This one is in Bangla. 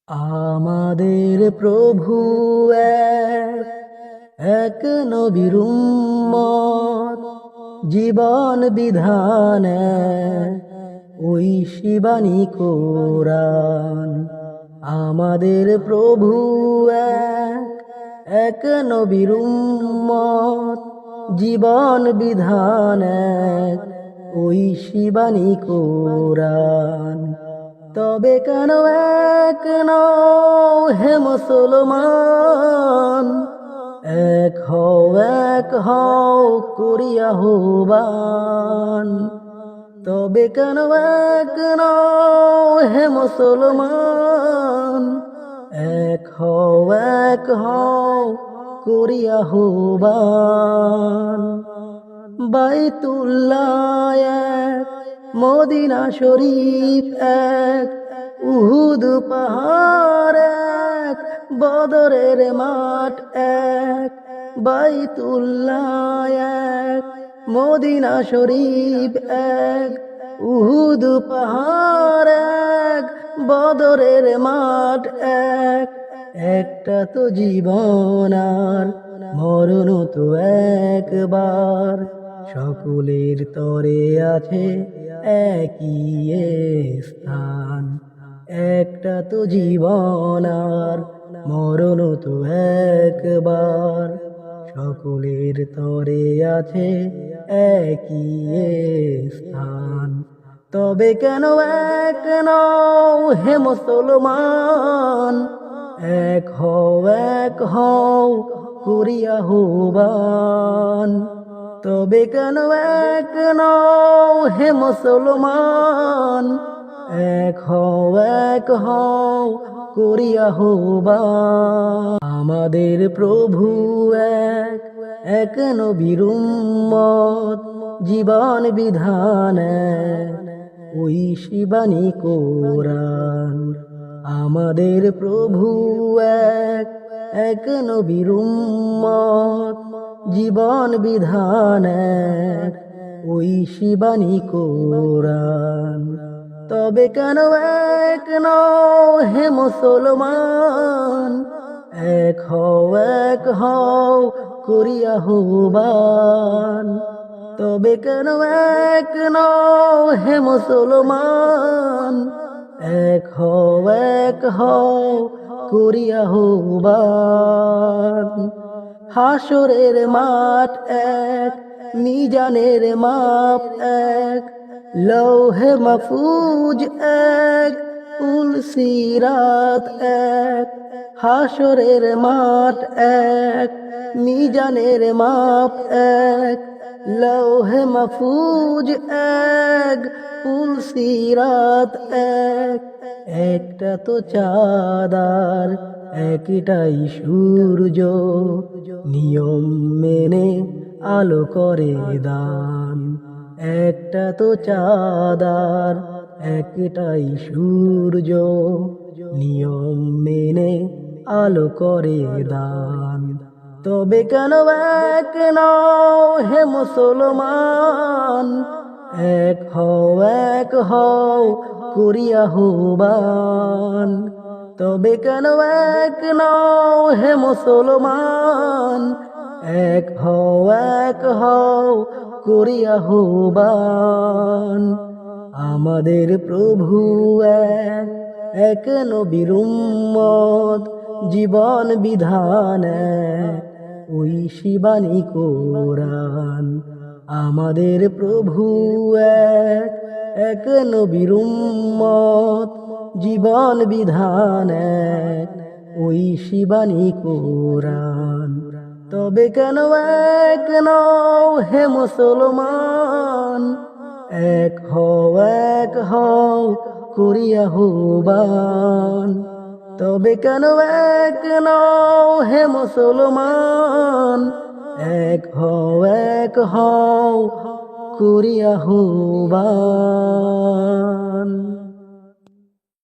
আমাদের প্রভু এক, এক নবীর উম্মত, জীবন বিধান এক, ওই শিবানী কোরআন। আমাদের প্রভু এক, এক নবীর উম্মত, জীবন বিধান এক, ওই শিবানী কোরআন। তবে কেন এক নও হে মুসলমান, এক হও করিয়া আহ্বান। তবে কেন এক নও হে মুসলমান, এক হও করিয়া আহ্বান। বাইতুল্লাহ এক, মদিনা শরীফ এক, উহুদ পাহাড় এক, বদরের মাঠ এক। বাইতুল্লাহ এক, মদিনা শরীফ এক, উহুদ পাহাড় এক, বদরের মাঠ এক। একটা তো জীবন আর মরণ তো একবার, সকলের তরে আছে একই স্থান। একটা তো জীবন আর মরণ তো একবার, সকলের তরে আছে একই স্থান। তবে কেন এক নও হে মুসলমান, এক হও করিয়া আহ্বান। তবে কেন এক নও হে মুসলমান, এক হও করিয়া আহ্বান। আমাদের প্রভু এক, এক নবীর উম্মত, জীবন বিধান এক, ওই শিবানী কোরআন। আমাদের প্রভু এক, এক নবীর উম্মত, জীবন বিধান এক, ওই শিবানী কোরআন। তবে কেন এক নও হে মুসলমান, এক হও করিয়া আহ্বান। তবে কেন এক নও হে মুসলমান, এক হও করিয়া আহ্বান। হাসরের মাঠ এক, মিজানের মাপ এক, লৌহে মাহফুজ এক, পুল সিরাত এক। হাসরের মাঠ এক, মিজানের মাপ এক, লৌহে মাহফুজ এক, পুল সিরাত এক। একটা তো চাঁদার একটাই সূর্য, নিয়ম মেনে আলো করে দান। একটা তো চাঁদার একটাই সূর্য, নিয়ম মেনে আলো করে দান। তবে কেন এক নও হে মুসলমান, এক হও করিয়া আহ্বান। তবে কেন এক নও হে মুসলমান, এক হও করিয়া আহ্বান। আমাদের প্রভু এক, এক নবীর উম্মত, জীবন বিধান এক, ওই শিবানী কোরআন। আমাদের প্রভু এক, এক নবীর উম্মত, জীবন বিধান এক, ওই শিবানী কোরআন। তবে কেন এক নও হে মুসলমান, এক হও করিয়া আহ্বান। তবে কেন এক নও হে মুসলমান, এক হও করিয়া আহ্বান।